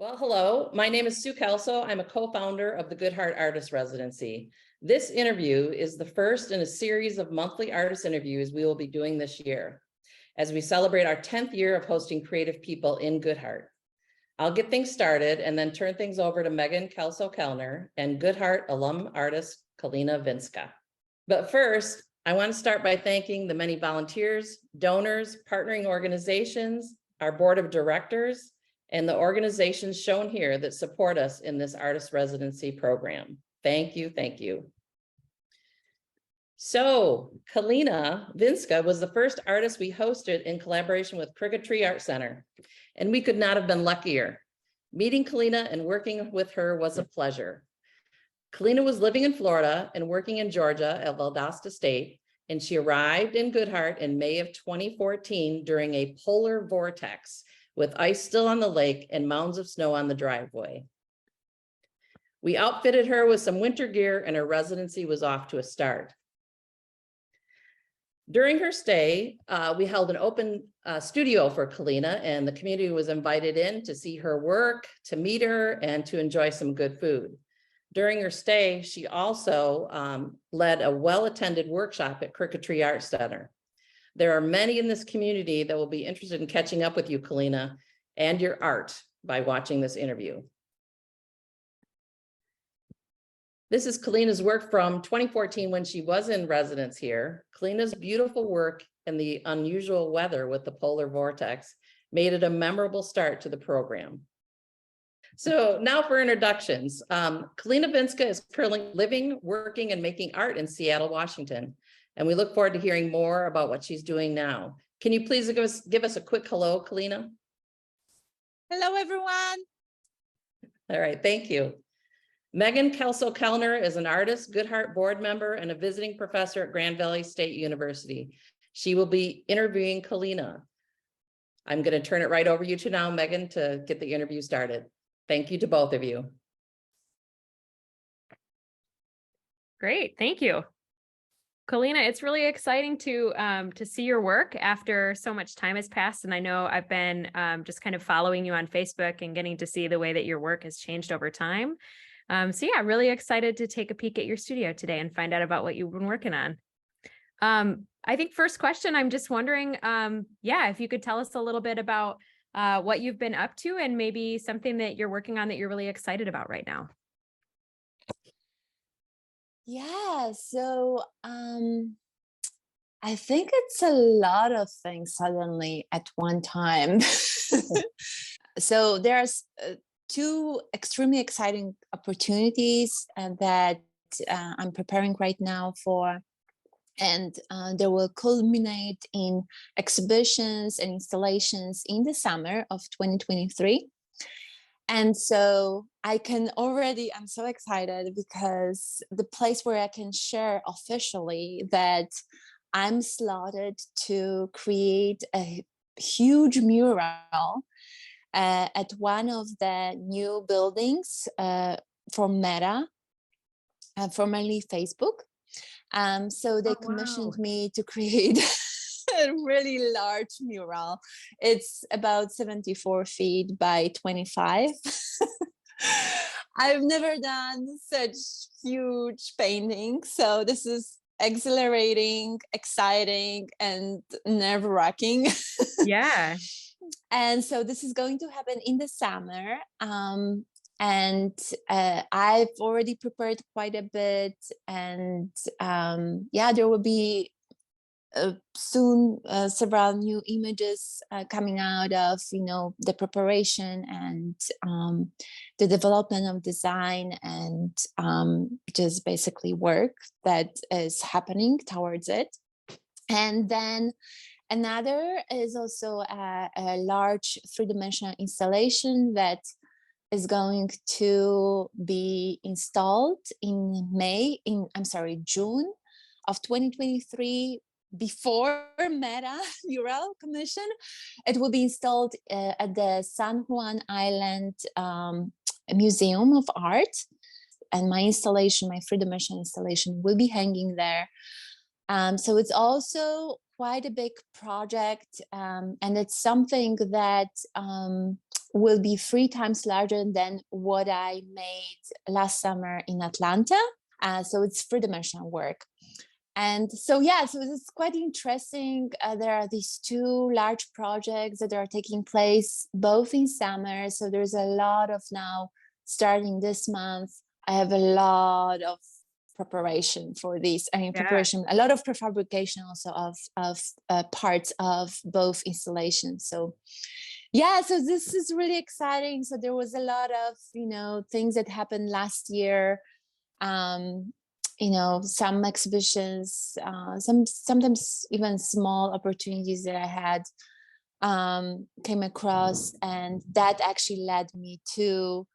Well, hello, my name is Sue Kelso. I'm a co-founder of the Good Hart Artist Residency. This interview is the first in a series of monthly artist interviews we will be doing this year as we celebrate our 10th year of hosting creative people in Good Hart. I'll get things started and then turn things over to Megan Klco-Kellner and Good Hart alum artist Kalina Winska. But first, I want to start by thanking the many volunteers, donors, partnering organizations, our board of directors, and the organizations shown here that support us in this artist residency program. Thank you, thank you. So Kalina Winska was the first artist we hosted in collaboration with Crooked Tree Art Center, and we could not have been luckier. Meeting Kalina and working with her was a pleasure. Kalina was living in Florida and working in Georgia at Valdosta State, and she arrived in Good Hart in May of 2014 during a polar vortex with ice still on the lake and mounds of snow on the driveway. We outfitted her with some winter gear and her residency was off to a start. During her stay, we held an open studio for Kalina, and the community was invited in to see her work, to meet her, and to enjoy some good food. During her stay, she also led a well-attended workshop at Crooked Tree Art Center. There are many in this community that will be interested in catching up with you, Kalina, and your art by watching this interview. This is Kalina's work from 2014 when she was in residence here. Kalina's beautiful work and the unusual weather with the polar vortex made it a memorable start to the program. So now for introductions. Kalina Winska is currently living, working, and making art in Seattle, Washington. And we look forward to hearing more about what she's doing now. Can you please give us a quick hello, Kalina? Hello, everyone. All right, thank you. Megan Klco-Kellner is an artist, Good Hart board member, and a visiting professor at Grand Valley State University. She will be interviewing Kalina. I'm going to turn it right over you to now, Megan, to get the interview started. Thank you to both of you. Great, thank you. Kalina, it's really exciting to see your work after so much time has passed. And I know I've been just kind of following you on Facebook and getting to see the way that your work has changed over time. So yeah, really excited to take a peek at your studio today and find out about what you've been working on. I think first question, I'm just wondering, yeah, if you could tell us a little bit about what you've been up to and maybe something that you're working on that you're really excited about right now. Yeah, so I think it's a lot of things suddenly at one time. So there's two extremely exciting opportunities that I'm preparing right now for, and they will culminate in exhibitions and installations in the summer of 2023. And so I'm so excited because the place where I can share officially that I'm slotted to create a huge mural at one of the new buildings for Meta, formerly Facebook. So they commissioned me to create a really large mural. It's about 74 feet by 25. I've never done such huge paintings, so this is exhilarating, exciting, and nerve-wracking. Yeah. And so this is going to happen in the summer. And I've already prepared quite a bit, and yeah, there will be soon several new images coming out of the preparation and the development of design and just basically work that is happening towards it. And then another is also a large three-dimensional installation that is going to be installed in June of 2023, before Meta mural commission. It will be installed at the San Juan Island Museum of Art, and my three-dimensional installation will be hanging there. So it's also quite a big project, and it's something that will be 3 times larger than what I made last summer in Atlanta. So it's 3-dimensional work. And so, yeah, so it's quite interesting. There are these 2 large projects that are taking place both in summer. So there's a lot of now, starting this month, I have a lot of preparation for this. I mean, preparation, a lot of prefabrication also of parts of both installations. So yeah, so this is really exciting. So there was a lot of, things that happened last year. Some exhibitions, sometimes even small opportunities that I had came across, and that actually led me to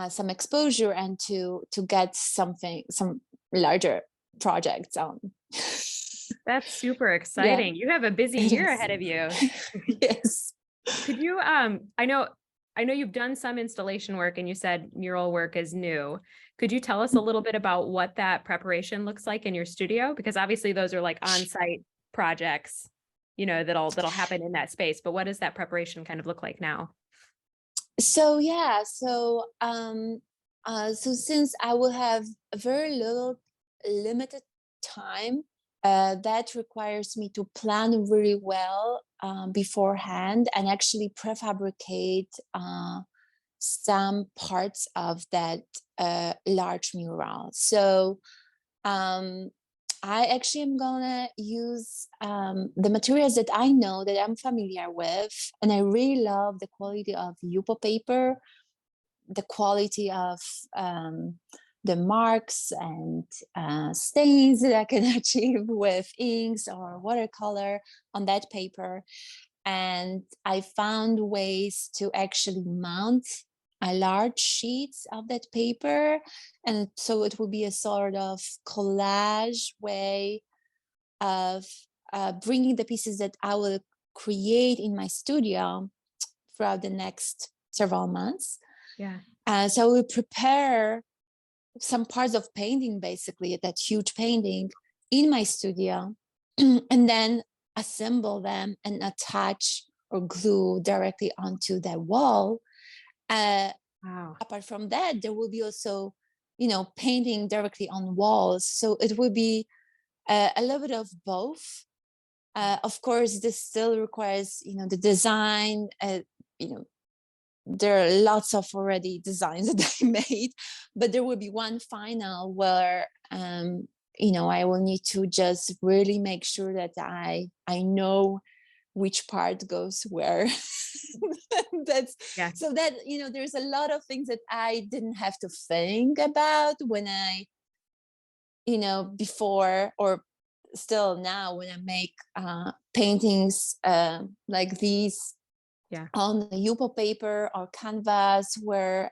some exposure and to get some larger projects on. That's super exciting. You have a busy year ahead of you. Yes. Could you, I know you've done some installation work and you said mural work is new. Could you tell us a little bit about what that preparation looks like in your studio? Because obviously those are like on-site projects, that'll happen in that space, but what does that preparation kind of look like now? So, yeah, so since I will have a very limited time, that requires me to plan really well beforehand and actually prefabricate some parts of that large mural. So I actually am gonna use the materials that I know, that I'm familiar with, and I really love the quality of Yupo paper, the quality of the marks and stains that I can achieve with inks or watercolor on that paper. And I found ways to actually mount a large sheets of that paper. And so it will be a sort of collage way of bringing the pieces that I will create in my studio throughout the next several months. Yeah. So we prepare some parts of painting, basically that huge painting, in my studio, and then assemble them and attach or glue directly onto the wall. Wow. Apart from that, there will be also, painting directly on walls. So it will be a little bit of both. Of course, this still requires, the design. There are lots of already designs that I made, but there will be one final where I will need to just really make sure that I know which part goes where. So that there's a lot of things that I didn't have to think about when I before, or still now, when I make paintings like these on the Yupo paper or canvas, where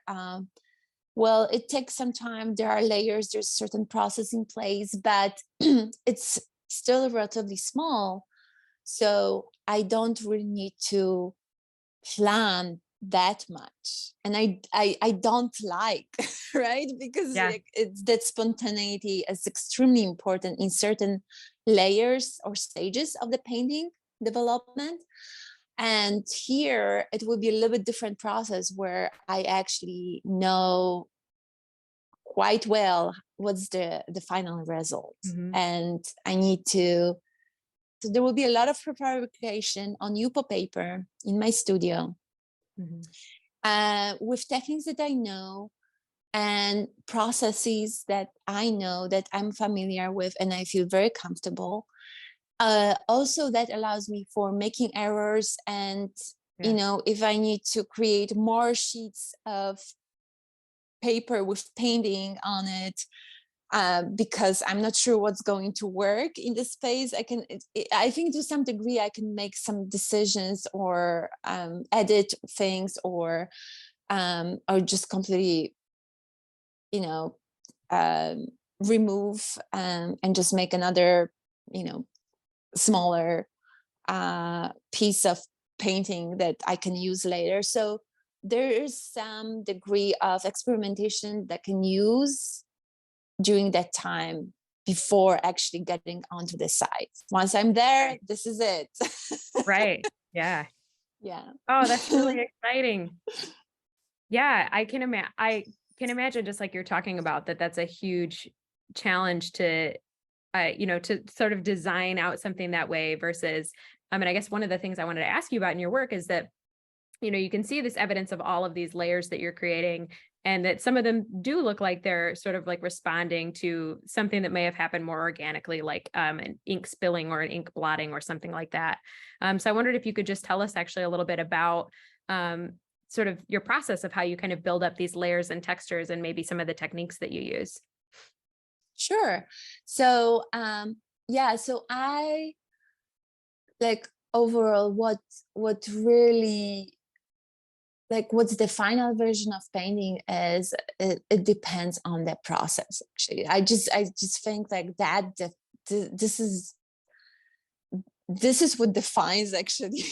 it takes some time. There are layers, there's certain process in place, but it's still relatively small. So I don't really need to plan that much. And I don't like, right? Because it's that spontaneity is extremely important in certain layers or stages of the painting development. And here it will be a little bit different process, where I actually know quite well what's the final result. Mm-hmm. And I need to, so there will be a lot of preparation on Yupo paper in my studio, with techniques that I know and processes that I know, that I'm familiar with and I feel very comfortable. Also, that allows me for making errors, and if I need to create more sheets of paper with painting on it, because I'm not sure what's going to work in this space, I think to some degree I can make some decisions, or edit things, or just completely remove and just make another smaller piece of painting that I can use later. So there is some degree of experimentation that can use during that time before actually getting onto the site. Once I'm there, this is it. Right. Yeah. Yeah. Oh, that's really exciting. Yeah, I can imagine, just like you're talking about, that's a huge challenge to to sort of design out something that way versus, I mean, I guess one of the things I wanted to ask you about in your work is that, you can see this evidence of all of these layers that you're creating, and that some of them do look like they're sort of like responding to something that may have happened more organically, like an ink spilling or an ink blotting or something like that. So I wondered if you could just tell us actually a little bit about sort of your process of how you kind of build up these layers and textures, and maybe some of the techniques that you use. Sure. So yeah, so I like overall what really like what's the final version of painting is, it depends on the process. Actually, I just think like this is what defines actually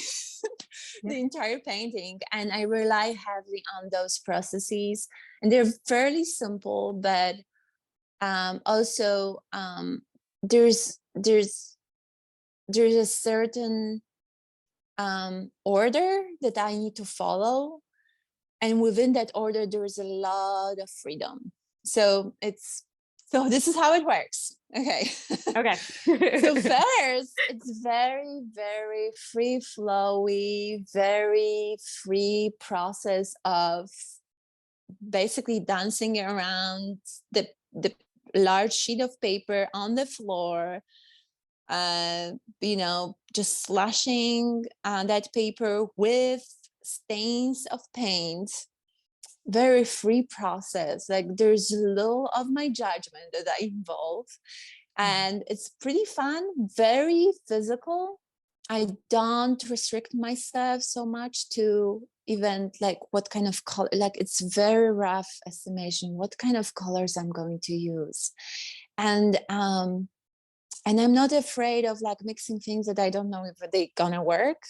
Yeah. the entire painting, and I rely heavily on those processes, and they're fairly simple, but also there's a certain order that I need to follow, and within that order there's a lot of freedom. So this is how it works. Okay. Okay. So first, it's very, very free flowy, very free process of basically dancing around the large sheet of paper on the floor, just slashing that paper with stains of paint. Very free process. Like there's little of my judgment that I involve, and it's pretty fun, very physical. I don't restrict myself so much to even like what kind of color, like it's very rough estimation what kind of colors I'm going to use. And I'm not afraid of like mixing things that I don't know if they're gonna work.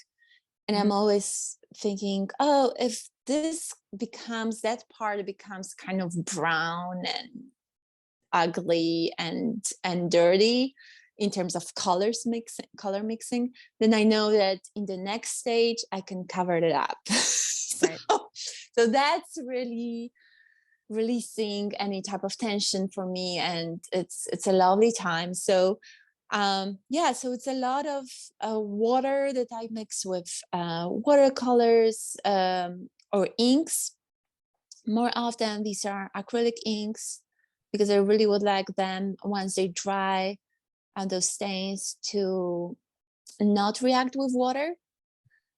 And I'm always thinking, oh, if this becomes, that part becomes kind of brown and ugly and dirty in terms of color mixing, then I know that in the next stage I can cover it up. Right. So that's really releasing any type of tension for me, and it's a lovely time. So so it's a lot of water that I mix with watercolors or inks. More often these are acrylic inks, because I really would like them, once they dry, and those stains to not react with water.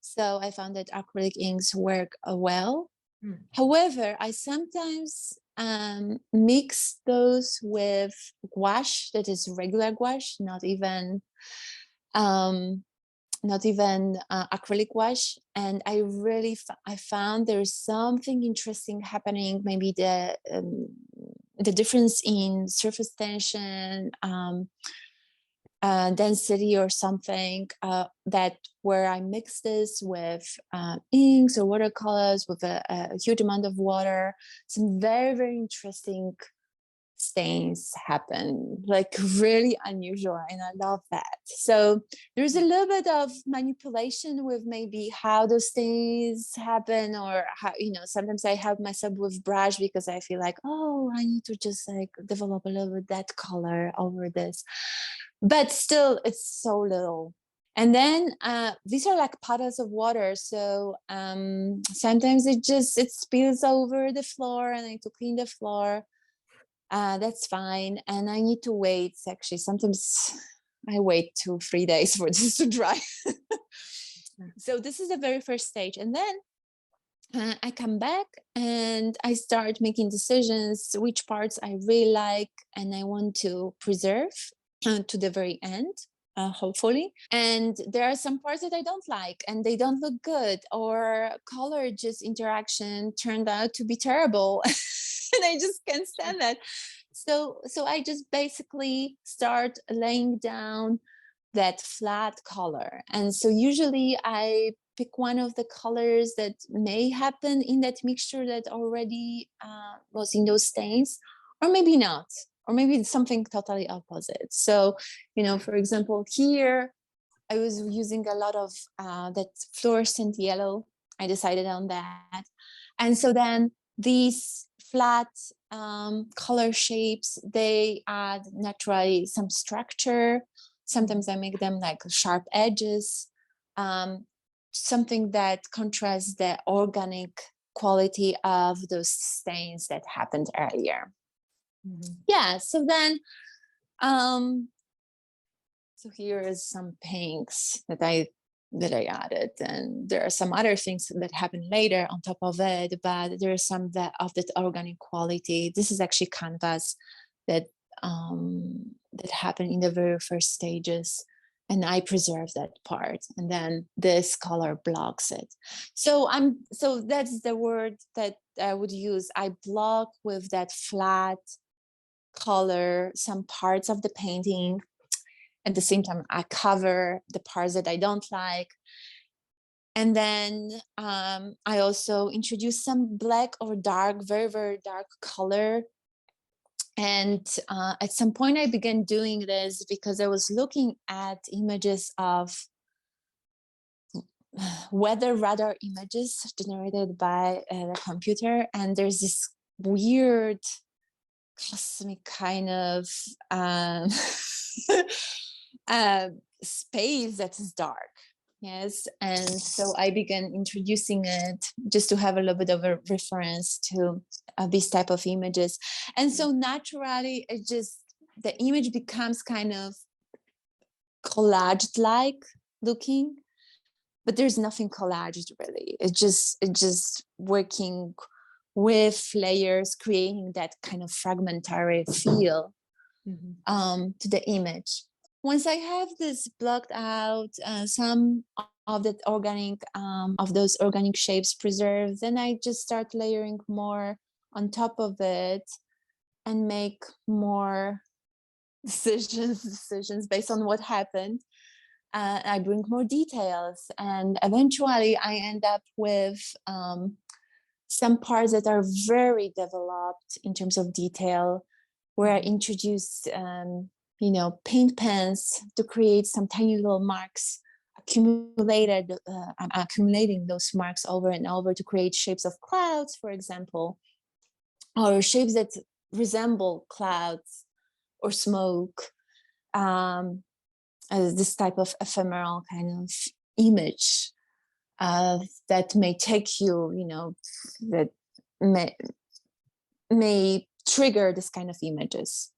So I found that acrylic inks work well. However, I sometimes mix those with gouache, that is regular gouache, not even acrylic gouache. And I found there's something interesting happening. Maybe the difference in surface tension, density or something, that where I mix this with inks or watercolors with a huge amount of water, some very, very interesting stains happen, like really unusual, and I love that. So there's a little bit of manipulation with maybe how those things happen, or how, sometimes I help myself with brush because I feel like, oh, I need to just like develop a little bit that color over this, but still it's so little. And then these are like puddles of water, so sometimes it spills over the floor and I need to clean the floor. That's fine. And I need to wait. Actually, sometimes I wait 2-3 days for this to dry. So this is the very first stage. And then I come back and I start making decisions, which parts I really like and I want to preserve to the very end. Hopefully. And there are some parts that I don't like and they don't look good, or color just interaction turned out to be terrible. And I just can't stand that. So I just basically start laying down that flat color. And so usually I pick one of the colors that may happen in that mixture that already was in those stains, or maybe not, or maybe it's something totally opposite. So, for example, here I was using a lot of that fluorescent yellow. I decided on that. And so then these flat color shapes, they add naturally some structure. Sometimes I make them like sharp edges, something that contrasts the organic quality of those stains that happened earlier. Yeah, so then so here is some pinks that I added, and there are some other things that happen later on top of it, but there are some that of that organic quality. This is actually canvas that that happened in the very first stages, and I preserve that part, and then this color blocks it. So that's the word that I would use. I block with that flat color some parts of the painting. At the same time, I cover the parts that I don't like. And then I also introduce some black or dark, very, very dark color. And at some point I began doing this because I was looking at images of weather radar images generated by the computer. And there's this weird cosmic kind of space that is dark. Yes, and so I began introducing it just to have a little bit of a reference to these type of images. And so naturally it just, the image becomes kind of collaged like looking, but there's nothing collaged really. It's just working with layers, creating that kind of fragmentary feel to the image. Once I have this blocked out, some of that organic, of those organic shapes preserved, then I just start layering more on top of it and make more decisions based on what happened. I bring more details, and eventually I end up with some parts that are very developed in terms of detail, where I introduce paint pens to create some tiny little marks accumulated. I'm accumulating those marks over and over to create shapes of clouds, for example, or shapes that resemble clouds or smoke, as this type of ephemeral kind of image that may take you, that may trigger this kind of images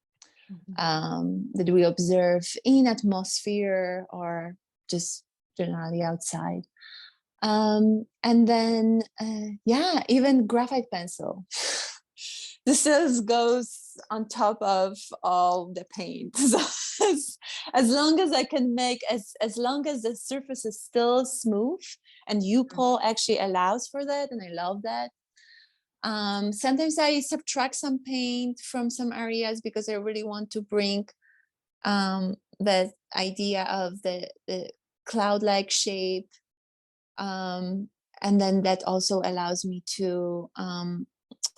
that we observe in atmosphere or just generally outside. And then, even graphite pencil. This goes on top of all the paint. So as long as I can make, as long as the surface is still smooth, and UPOL actually allows for that, and I love that. Sometimes I subtract some paint from some areas because I really want to bring the idea of the cloud-like shape. And then that also allows me to,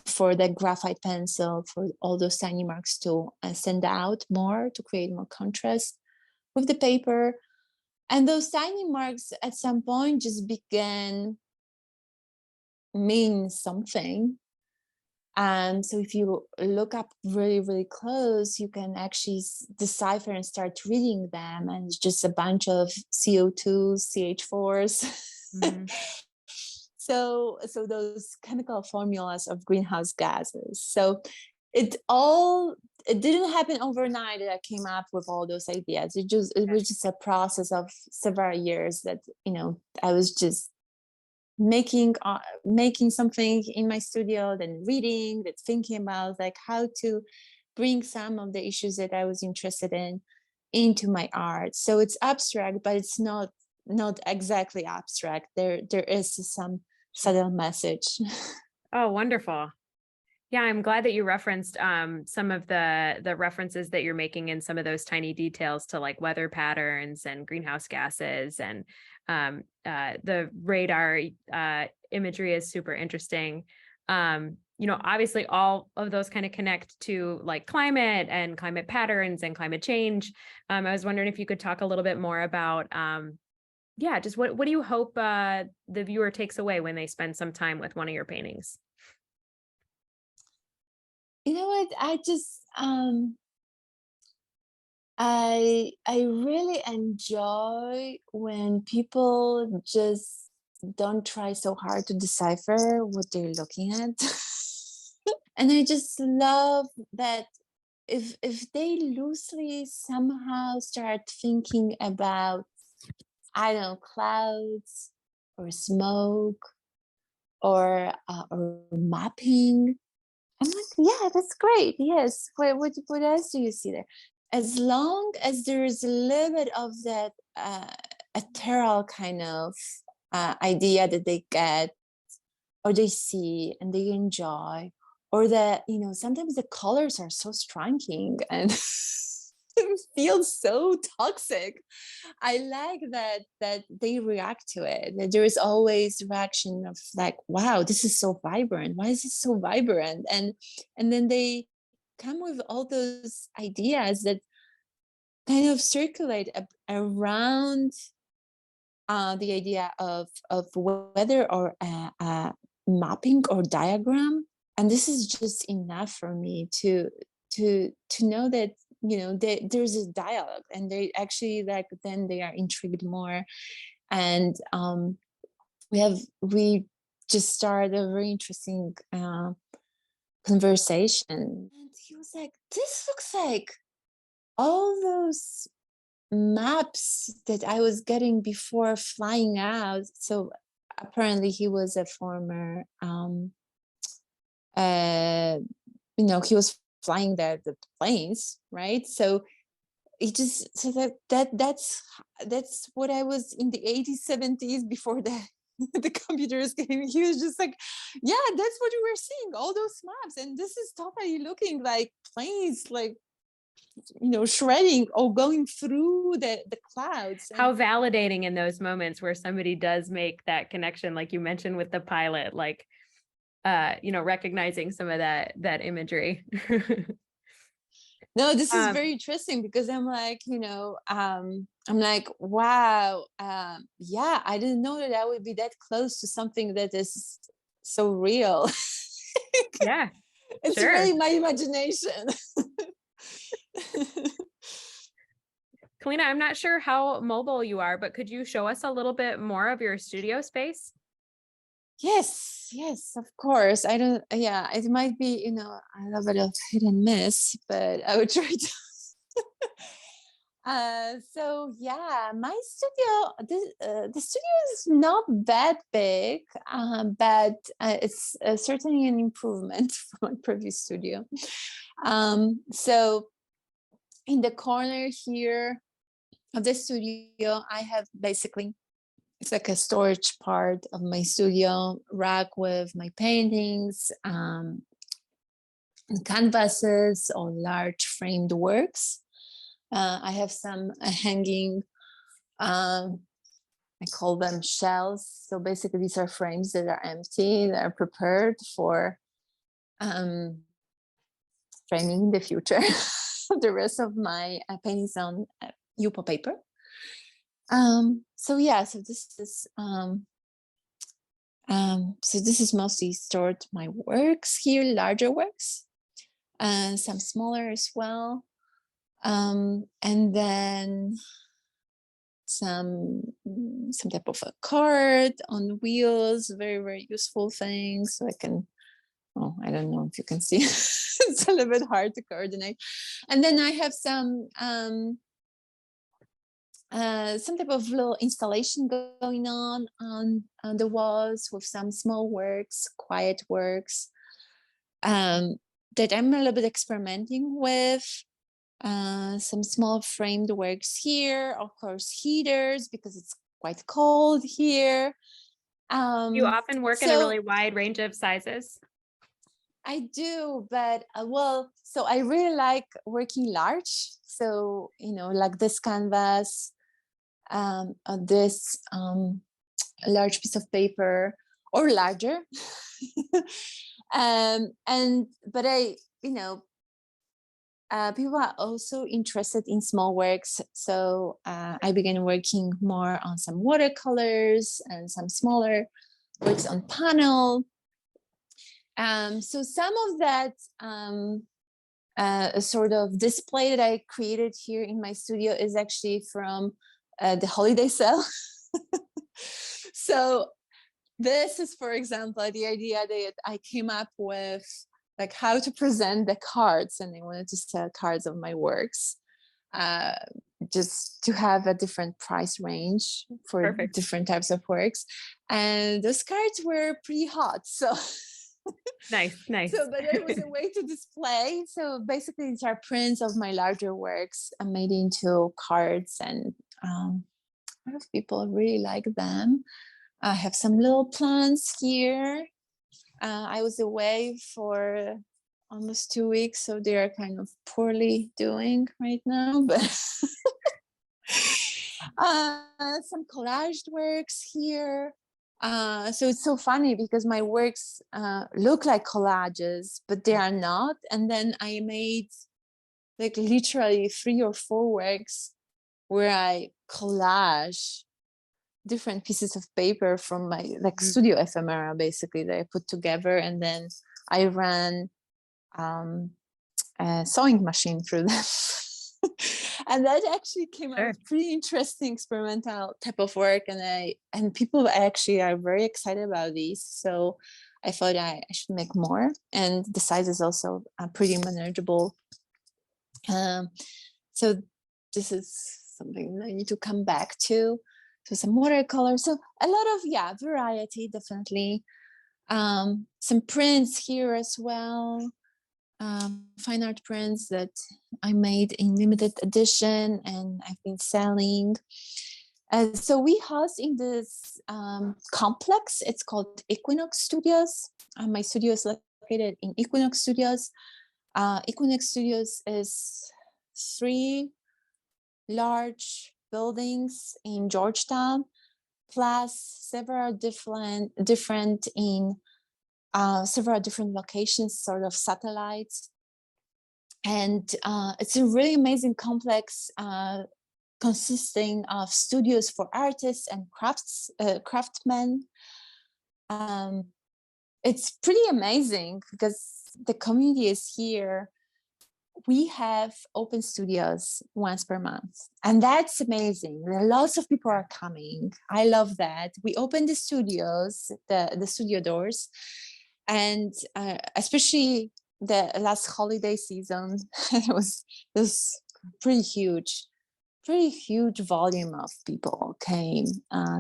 for the graphite pencil, for all those tiny marks to stand out more, to create more contrast with the paper. And those tiny marks at some point just began mean something. And so if you look up really, really close, you can actually decipher and start reading them. And it's just a bunch of CO2s, CH4s. So those chemical formulas of greenhouse gases. So it didn't happen overnight that I came up with all those ideas. It was just a process of several years that, I was just making something in my studio, then reading, then thinking about like how to bring some of the issues that I was interested in into my art. So it's abstract, but it's not exactly abstract. There is some subtle message. Oh, wonderful. Yeah, I'm glad that you referenced some of the references that you're making in some of those tiny details to like weather patterns and greenhouse gases, and the radar imagery is super interesting. obviously all of those kind of connect to like climate and climate patterns and climate change. I was wondering if you could talk a little bit more about, just what do you hope the viewer takes away when they spend some time with one of your paintings? You know what? I really enjoy when people just don't try so hard to decipher what they're looking at. And I just love that if they loosely somehow start thinking about, I don't know, clouds or smoke or mapping, I'm like, yeah, that's great. Yes. What else do you see there? As long as there's a little bit of that ethereal kind of idea that they get or they see and they enjoy, or that, sometimes the colors are so striking and it feels so toxic. I like that they react to it. That there is always reaction of like, wow, this is so vibrant. Why is it so vibrant? And then they come with all those ideas that kind of circulate around the idea of weather or mapping or diagram. And this is just enough for me to know that there's a dialogue, and they actually like then they are intrigued more. And we just started a very interesting conversation, and he was like, this looks like all those maps that I was getting before flying out. So apparently he was a former he was flying the planes, right? So it just so that's what I was in the 80s, 70s before the computers came. He was just like, yeah, that's what we were seeing, all those maps, and this is totally looking like planes, like shredding or going through the clouds. How validating in those moments where somebody does make that connection, like you mentioned with the pilot, like recognizing some of that imagery. No, this is very interesting because I'm like, I'm like, wow, yeah, I didn't know that I would be that close to something that is so real. Yeah, it's sure. really my imagination. Kalina, I'm not sure how mobile you are, but could you show us a little bit more of your studio space? Yes, of course. It might be, a little bit of hit and miss, but I would try to. So yeah, my studio, the studio is not that big, but it's certainly an improvement from my previous studio. So in the corner here of the studio, I have basically, it's like a storage part of my studio, rack with my paintings, canvases or large framed works. I have some hanging, I call them shells. So basically these are frames that are empty, that are prepared for framing in the future. The rest of my paintings on Yupo paper. So this is mostly stored my works here, larger works, and some smaller as well. And then some type of a cart on wheels, very, very useful things. So I can, I don't know if you can see, it's a little bit hard to coordinate. And then I have some type of little installation going on the walls with some small works, quiet works, that I'm a little bit experimenting with. Some small framed works here, of course, heaters, because it's quite cold here. You often work in a really wide range of sizes. I do, but so I really like working large. So, like this canvas, this large piece of paper or larger. But people are also interested in small works. So I began working more on some watercolors and some smaller works on panel. So some of that sort of display that I created here in my studio is actually from the holiday sale. So this is, for example, the idea that I came up with, like how to present the cards, and I wanted to sell cards of my works, just to have a different price range for Perfect. different types of works. And those cards were pretty hot, so Nice. so but it was a way to display. So basically these are prints of my larger works made into cards, and a lot of people really like them. I have some little plants here. I was away for almost 2 weeks, so they are kind of poorly doing right now, but some collaged works here. So it's so funny because my works look like collages, but they are not. And then I made like literally 3 or 4 works where I collage different pieces of paper from my like studio ephemera, basically, that I put together, and then I ran a sewing machine through them. And that actually came out with pretty interesting experimental type of work, and people actually are very excited about these. So I thought I should make more, and the size is also pretty manageable. So this is something that I need to come back to. So some watercolor, so a lot of variety, definitely. Some prints here as well, fine art prints that I made in limited edition and I've been selling. So we house in this complex. It's called Equinox Studios. My studio is located in Equinox Studios. Equinox Studios is 3 large buildings in Georgetown, plus several different in several different locations, sort of satellites. And it's a really amazing complex consisting of studios for artists and craftsmen. It's pretty amazing because the community is here. We have open studios once per month, and that's amazing. Lots of people are coming. I love that. We open the studios, the studio doors, and especially the last holiday season, it was pretty huge volume of people came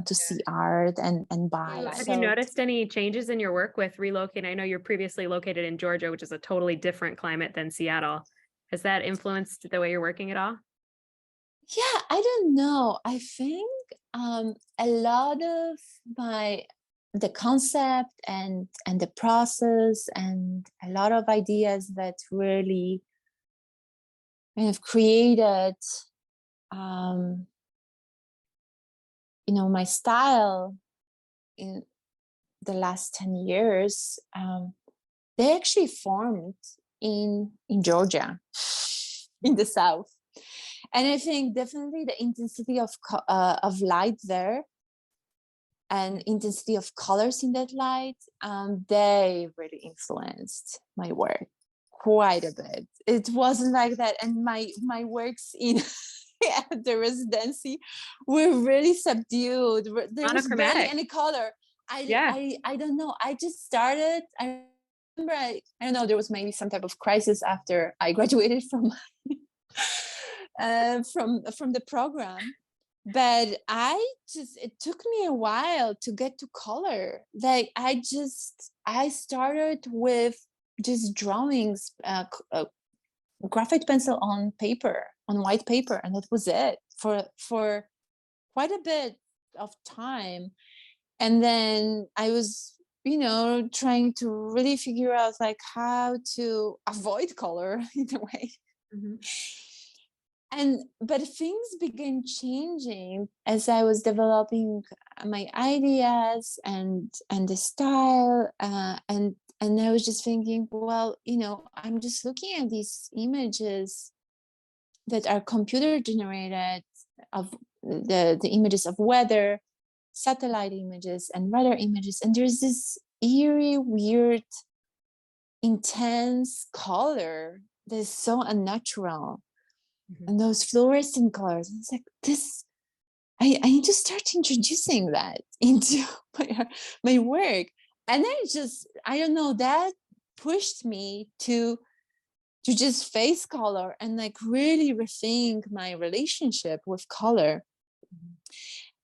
to see art and buy. Have you noticed any changes in your work with relocating? I know you're previously located in Georgia, which is a totally different climate than Seattle. Has that influenced the way you're working at all? Yeah, I don't know. I think a lot of the concept and the process and a lot of ideas that really kind of created my style in the last 10 years, they actually formed in Georgia, in the South. And I think definitely the intensity of light there and intensity of colors in that light, they really influenced my work quite a bit. It wasn't like that. And my works in the residency were really subdued. There was barely any color. I don't know. I just started. I remember I don't know, there was maybe some type of crisis after I graduated from from the program, but it took me a while to get to color. Like I started with just drawings, graphite pencil on paper, on white paper, and that was it for quite a bit of time. And then I was trying to really figure out like how to avoid color in a way. But things began changing as I was developing my ideas and the style, and and I was just thinking, well, I'm just looking at these images that are computer generated of the images of weather, satellite images, and radar images, and there's this eerie, weird, intense color that is so unnatural. And those fluorescent colors, it's like this. I need to start introducing that into my work. And I don't know, that pushed me to just face color and like really rethink my relationship with color.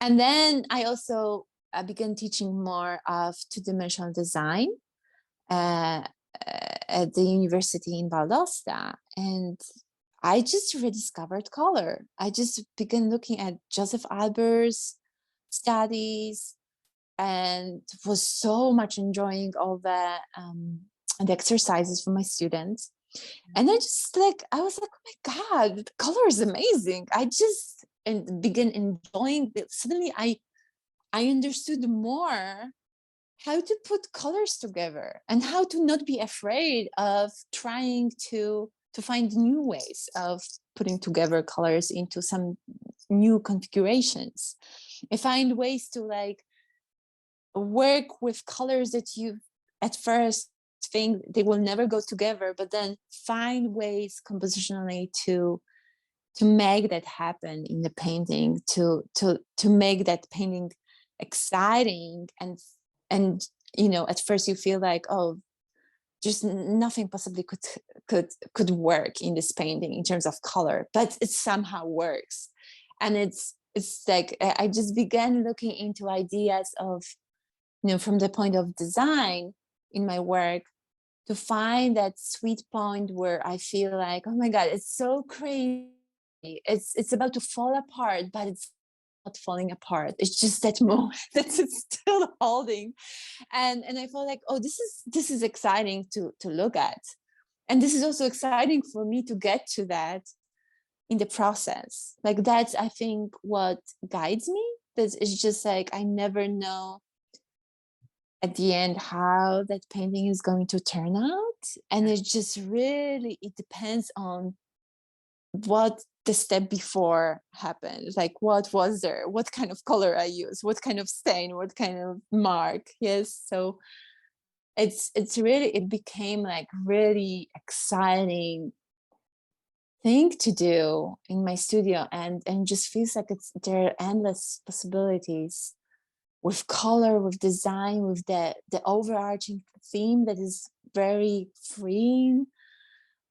And then I also began teaching more of two-dimensional design uh, at the university in Valdosta. And I just rediscovered color. I just began looking at Joseph Albers' studies and was so much enjoying all the exercises for my students. And I was like, oh my God, color is amazing. And began enjoying it. Suddenly I understood more how to put colors together and how to not be afraid of trying to find new ways of putting together colors into some new configurations. I find ways to like work with colors that you at first think they will never go together, but then find ways compositionally to make that happen in the painting, to make that painting exciting. And at first you feel like, oh, just nothing possibly could work in this painting in terms of color, but it somehow works. And it's like I just began looking into ideas of, from the point of design in my work, to find that sweet point where I feel like, oh my God, it's so crazy. It's about to fall apart, but it's not falling apart. It's just that moment that it's still holding. And I felt like, oh, this is exciting to look at. And this is also exciting for me to get to that in the process. Like that's, I think, what guides me. That it's just like, I never know at the end how that painting is going to turn out. And it just really, it depends on what the step before happened. Like what was there, what kind of color I used, what kind of stain, what kind of mark. Yes. So it's really, it became like really exciting thing to do in my studio, and just feels like there are endless possibilities with color, with design, with the overarching theme that is very freeing.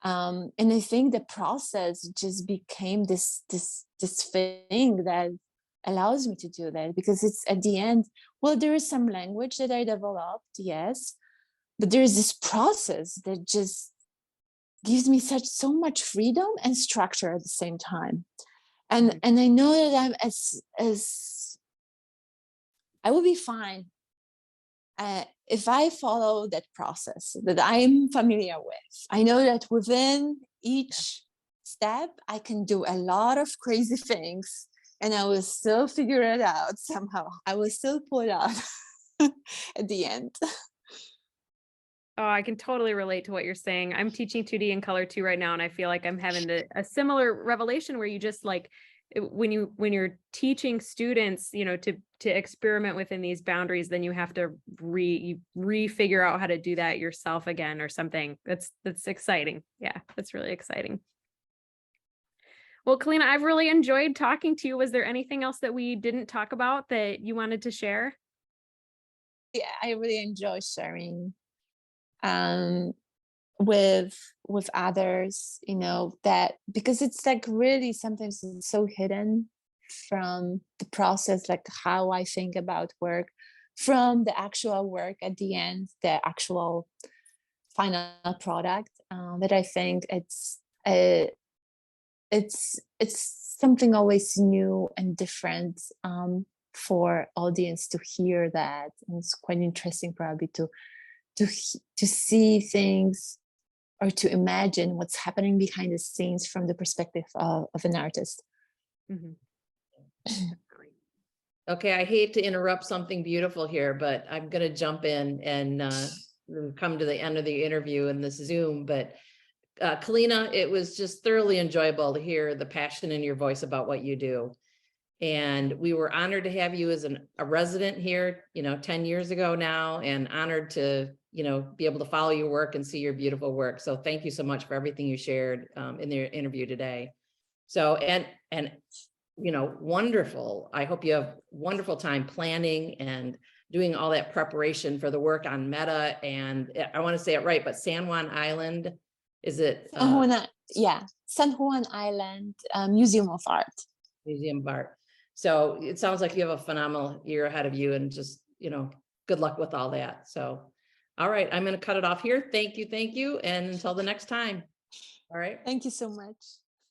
And I think the process just became this thing that allows me to do that, because it's at the end, well, there is some language that I developed, yes, but there is this process that just gives me so much freedom and structure at the same time. And I know that I'm as I will be fine if I follow that process that I'm familiar with. I know that within each step, I can do a lot of crazy things, and I will still figure it out somehow. I will still pull it out at the end. Oh, I can totally relate to what you're saying. I'm teaching 2D and color too right now, and I feel like I'm having a similar revelation where you just like, when you're teaching students, to experiment within these boundaries, then you have to re-figure out how to do that yourself again or something. That's exciting. Yeah, that's really exciting. Well, Kalina, I've really enjoyed talking to you. Was there anything else that we didn't talk about that you wanted to share? Yeah, I really enjoy sharing with others, that, because it's like really sometimes it's so hidden from the process, like how I think about work, from the actual work at the end, the actual final product, that I think it's something always new and different for audience to hear that. And it's quite interesting probably to see things or to imagine what's happening behind the scenes from the perspective of an artist. Okay, I hate to interrupt something beautiful here, but I'm going to jump in and come to the end of the interview in this Zoom, but Kalina, it was just thoroughly enjoyable to hear the passion in your voice about what you do. And we were honored to have you as a resident here, 10 years ago now, and honored to, be able to follow your work and see your beautiful work. So thank you so much for everything you shared in the interview today. So, and wonderful. I hope you have wonderful time planning and doing all that preparation for the work on Meta. And I want to say it right, but San Juan Island, is it? San Juan Island Museum of Art. Museum of Art. So it sounds like you have a phenomenal year ahead of you, and just, good luck with all that. So, all right, I'm going to cut it off here. Thank you. And until the next time. All right. Thank you so much.